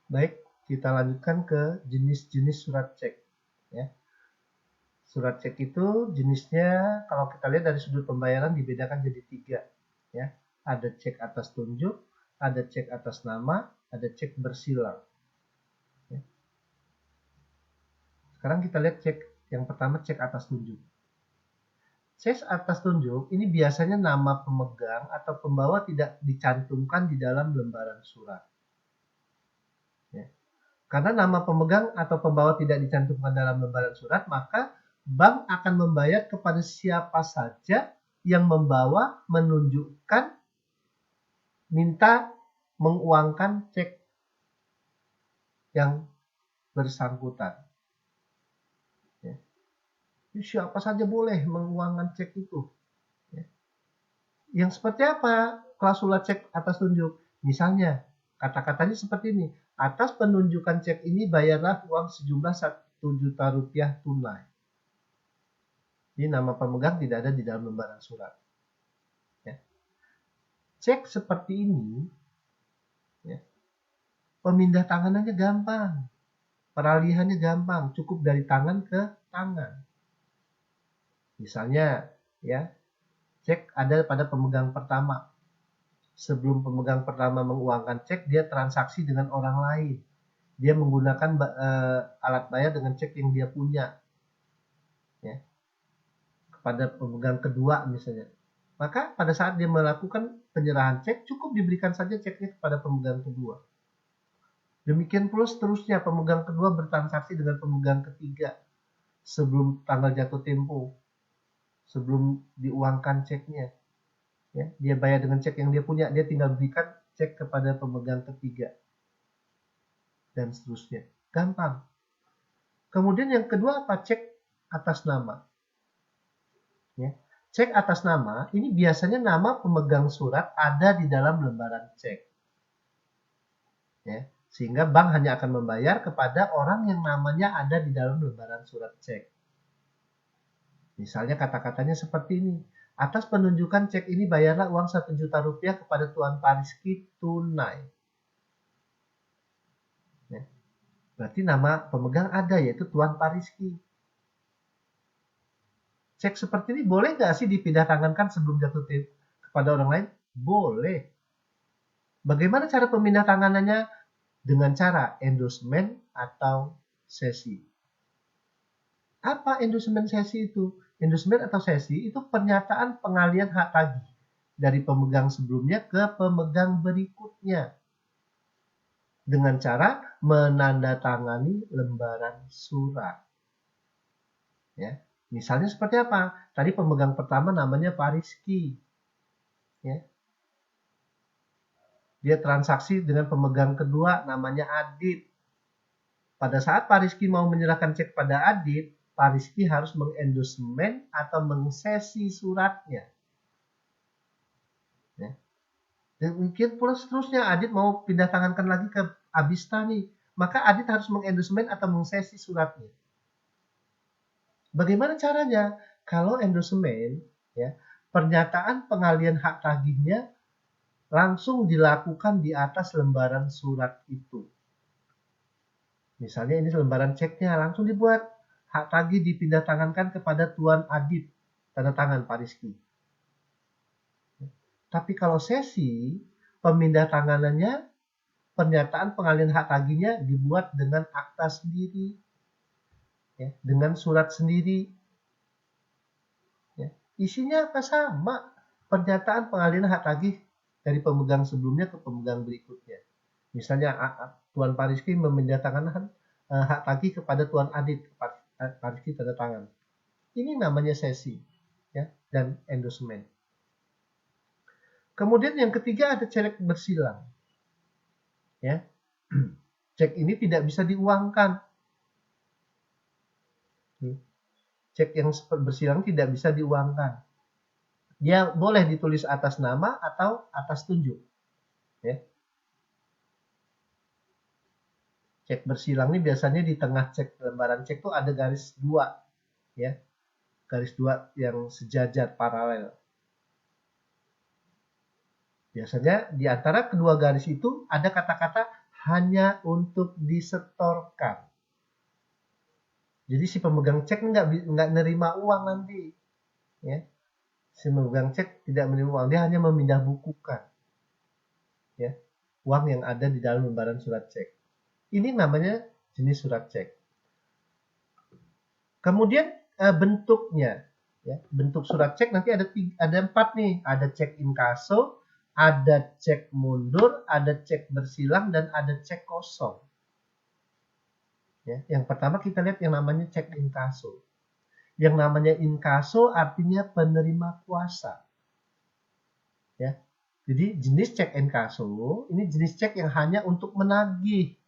Baik, kita lanjutkan ke jenis-jenis surat cek. Ya. Surat cek itu jenisnya kalau kita lihat dari sudut pembayaran dibedakan jadi 3. Ya. Ada cek atas tunjuk, ada cek atas nama, ada cek bersilang. Ya. Sekarang kita lihat cek yang pertama, cek atas tunjuk. Cek atas tunjuk ini biasanya nama pemegang atau pembawa tidak dicantumkan di dalam lembaran surat. Ya. Karena nama pemegang atau pembawa tidak dicantumkan dalam lembaran surat, maka bank akan membayar kepada siapa saja yang membawa, menunjukkan, minta menguangkan cek yang bersangkutan. Ya. Siapa saja boleh menguangkan cek itu. Ya. Yang seperti apa klausula cek atas tunjuk? Misalnya, kata-katanya seperti ini. Atas penunjukan cek ini bayarlah uang sejumlah 1 juta rupiah tunai. Jadi nama pemegang tidak ada di dalam lembaran surat. Ya. Cek seperti ini, ya, pemindah tanganannya gampang, peralihannya gampang, cukup dari tangan ke tangan. Misalnya, ya, cek ada pada pemegang pertama. Sebelum pemegang pertama menguangkan cek, dia transaksi dengan orang lain. Dia menggunakan alat bayar dengan cek yang dia punya, ya, kepada pemegang kedua misalnya. Maka pada saat dia melakukan penyerahan cek, cukup diberikan saja ceknya kepada pemegang kedua. Demikian pula seterusnya, pemegang kedua bertransaksi dengan pemegang ketiga sebelum tanggal jatuh tempo, sebelum diuangkan ceknya. Ya, dia bayar dengan cek yang dia punya, dia tinggal berikan cek kepada pemegang ketiga. Dan seterusnya. Gampang. Kemudian yang kedua apa? Cek atas nama. Ya. Cek atas nama, ini biasanya nama pemegang surat ada di dalam lembaran cek. Ya. Sehingga bank hanya akan membayar kepada orang yang namanya ada di dalam lembaran surat cek. Misalnya kata-katanya seperti ini. Atas penunjukan cek ini bayarlah uang 1 juta rupiah kepada Tuan Pariski tunai. Ya. Berarti nama pemegang ada, yaitu Tuan Pariski. Cek seperti ini boleh nggak sih dipindah tangankan sebelum jatuh tempo kepada orang lain? Boleh. Bagaimana cara pemindah tanganannya? Dengan cara endorsement atau sesi. Apa endorsement sesi itu? Endorsement atau sesi itu pernyataan pengalian hak tagih dari pemegang sebelumnya ke pemegang berikutnya dengan cara menandatangani lembaran surat. Ya, misalnya seperti apa? Tadi pemegang pertama namanya Pak Rizky. Ya. Dia transaksi dengan pemegang kedua namanya Adit. Pada saat Pak Rizky mau menyerahkan cek pada Adit, Pak Rizky harus mengendorsement atau mengsesi suratnya. Ya. Demikian pula seterusnya, Adit mau pindah tangankan lagi ke Abista nih, maka Adit harus mengendorsement atau mengsesi suratnya. Bagaimana caranya? Kalau endorsement, ya, pernyataan pengalian hak tagihnya langsung dilakukan di atas lembaran surat itu. Misalnya ini lembaran ceknya, langsung dibuat. Hak tagih dipindah tangankan kepada Tuan Adit, tanda tangan Pak Rizky. Tapi kalau sesi, pemindah tanganannya, pernyataan pengalihan hak tagihnya dibuat dengan akta sendiri, ya, dengan surat sendiri. Ya. Isinya apa? Sama, pernyataan pengalihan hak tagih dari pemegang sebelumnya ke pemegang berikutnya. Misalnya Tuan Pak Rizky memindah tangankan hak tagih kepada Tuan Adit, Pak Rizky tanda tangan. Ini namanya sesi, ya, dan endorsement. Kemudian yang ketiga ada cek bersilang. Ya. Cek ini tidak bisa diuangkan. Cek yang bersilang tidak bisa diuangkan. Dia boleh ditulis atas nama atau atas tunjuk. Ya. Cek bersilang ini biasanya di tengah cek lembaran cek tuh ada garis 2, ya. Garis 2 yang sejajar paralel. Biasanya di antara kedua garis itu ada kata-kata hanya untuk disetorkan. Jadi si pemegang cek nggak nerima uang nanti, ya. Si pemegang cek tidak menerima uang, dia hanya memindah bukukan, ya, uang yang ada di dalam lembaran surat cek. Ini namanya jenis surat cek. Kemudian bentuknya, ya, bentuk surat cek nanti ada 4 nih, ada cek inkaso, ada cek mundur, ada cek bersilang, dan ada cek kosong. Ya, yang pertama kita lihat yang namanya cek inkaso. Yang namanya inkaso artinya penerima kuasa. Ya, jadi jenis cek inkaso ini jenis cek yang hanya untuk menagih.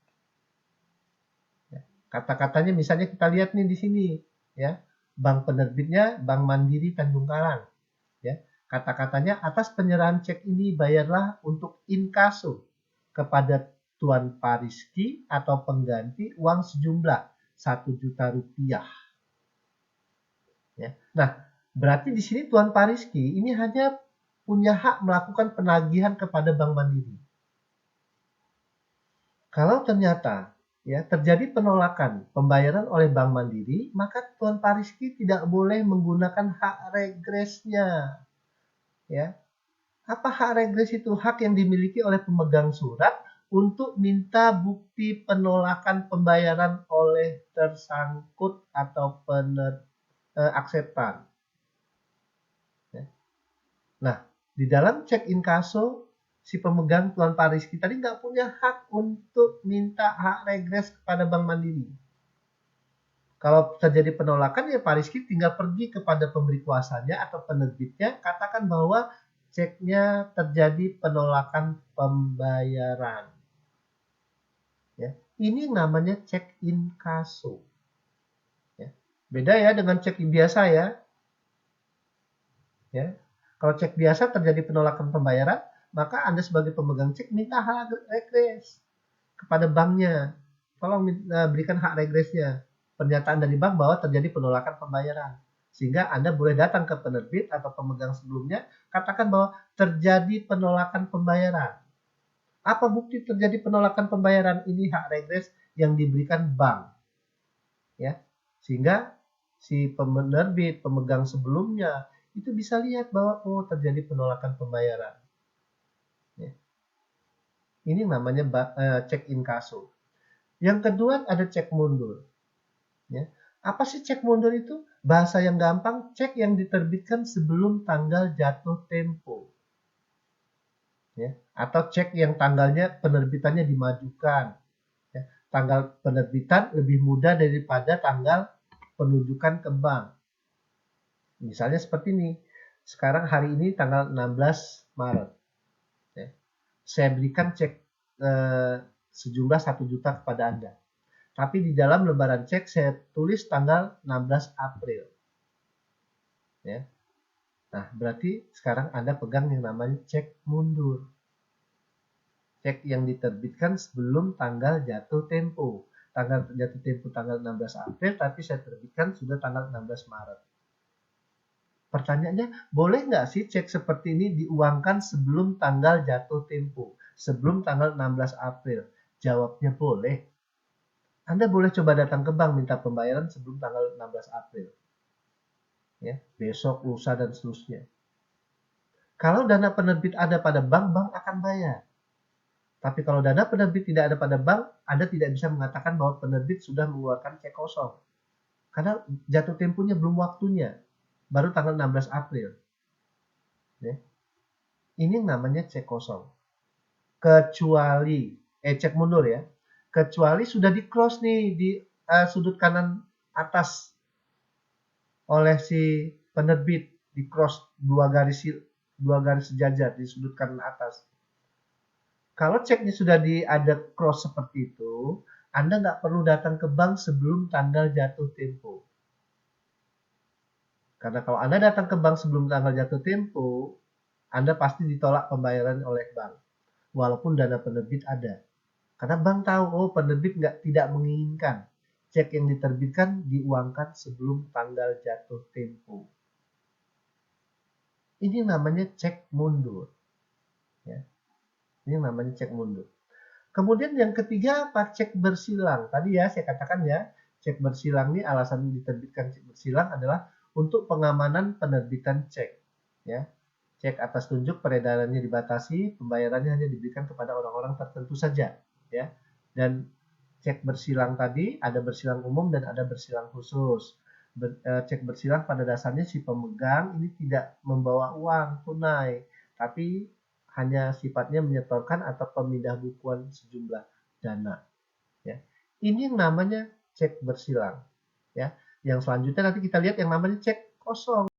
Ya, kata-katanya misalnya kita lihat nih di sini, ya, bank penerbitnya Bank Mandiri Tanjung Karang. Ya, kata-katanya atas penyerahan cek ini bayarlah untuk inkaso kepada Tuan Pariski atau pengganti uang sejumlah 1 juta rupiah. Ya. Nah, berarti di sini Tuan Pariski ini hanya punya hak melakukan penagihan kepada Bank Mandiri. Kalau ternyata ya terjadi penolakan pembayaran oleh Bank Mandiri, maka Tuan Pariski tidak boleh menggunakan hak regresnya. Ya. Apa hak regres itu? Hak yang dimiliki oleh pemegang surat untuk minta bukti penolakan pembayaran oleh tersangkut atau akseptan. Ya. Nah, di dalam cek inkaso, si pemegang Tuan Pariski tadi nggak punya hak untuk minta hak regres kepada Bank Mandiri. Kalau terjadi penolakan, ya Pariski tinggal pergi kepada pemberi kuasanya atau penerbitnya, katakan bahwa ceknya terjadi penolakan pembayaran. Ya, ini namanya cek inkaso. Ya, beda ya dengan cek biasa ya. Ya, kalau cek biasa terjadi penolakan pembayaran, maka Anda sebagai pemegang cek minta hak regres kepada banknya. Tolong berikan hak regresnya. Pernyataan dari bank bahwa terjadi penolakan pembayaran. Sehingga Anda boleh datang ke penerbit atau pemegang sebelumnya, katakan bahwa terjadi penolakan pembayaran. Apa bukti terjadi penolakan pembayaran? Ini hak regres yang diberikan bank. Ya, sehingga si penerbit, pemegang sebelumnya, itu bisa lihat bahwa oh terjadi penolakan pembayaran. Ya. Ini namanya cek inkaso. Yang kedua ada cek mundur. Ya. Apa sih cek mundur itu? Bahasa yang gampang, cek yang diterbitkan sebelum tanggal jatuh tempo. Ya. Atau cek yang tanggalnya penerbitannya dimajukan. Ya. Tanggal penerbitan lebih mudah daripada tanggal penunjukan ke bank. Misalnya seperti ini. Sekarang hari ini tanggal 16 Maret. Ya. Saya berikan cek sejumlah 1 juta kepada Anda. Tapi di dalam lembaran cek saya tulis tanggal 16 April. Ya. Nah, berarti sekarang Anda pegang yang namanya cek mundur. Cek yang diterbitkan sebelum tanggal jatuh tempo. Tanggal jatuh tempo tanggal 16 April, tapi saya terbitkan sudah tanggal 16 Maret. Pertanyaannya, boleh nggak sih cek seperti ini diuangkan sebelum tanggal jatuh tempo? Sebelum tanggal 16 April? Jawabnya boleh. Anda boleh coba datang ke bank minta pembayaran sebelum tanggal 16 April. Ya, besok, lusa, dan seterusnya. Kalau dana penerbit ada pada bank, bank akan bayar. Tapi kalau dana penerbit tidak ada pada bank, Anda tidak bisa mengatakan bahwa penerbit sudah mengeluarkan cek kosong. Karena jatuh temponya belum waktunya. Baru tanggal 16 April. Ya. Ini namanya cek kosong. Kecuali, cek mundur ya. Kecuali sudah di cross nih di sudut kanan atas oleh si penerbit, di cross dua garis sejajar di sudut kanan atas. Kalau ceknya sudah ada cross seperti itu, Anda nggak perlu datang ke bank sebelum tanggal jatuh tempo. Karena kalau Anda datang ke bank sebelum tanggal jatuh tempo, Anda pasti ditolak pembayaran oleh bank, walaupun dana penerbit ada. Karena bank tahu, oh penerbit tidak menginginkan cek yang diterbitkan diuangkan sebelum tanggal jatuh tempo. Ini namanya cek mundur. Ya. Ini namanya cek mundur. Kemudian yang ketiga apa? Cek bersilang. Tadi ya saya katakan ya, cek bersilang ini alasan diterbitkan cek bersilang adalah untuk pengamanan penerbitan cek. Ya, cek atas tunjuk peredarannya dibatasi, pembayarannya hanya diberikan kepada orang-orang tertentu saja. Ya, dan cek bersilang tadi ada bersilang umum dan ada bersilang khusus. Cek bersilang pada dasarnya si pemegang ini tidak membawa uang tunai, tapi hanya sifatnya menyetorkan atau pemindah bukuan sejumlah dana. Ya. Ini yang namanya cek bersilang. Ya. Yang selanjutnya nanti kita lihat yang namanya cek kosong.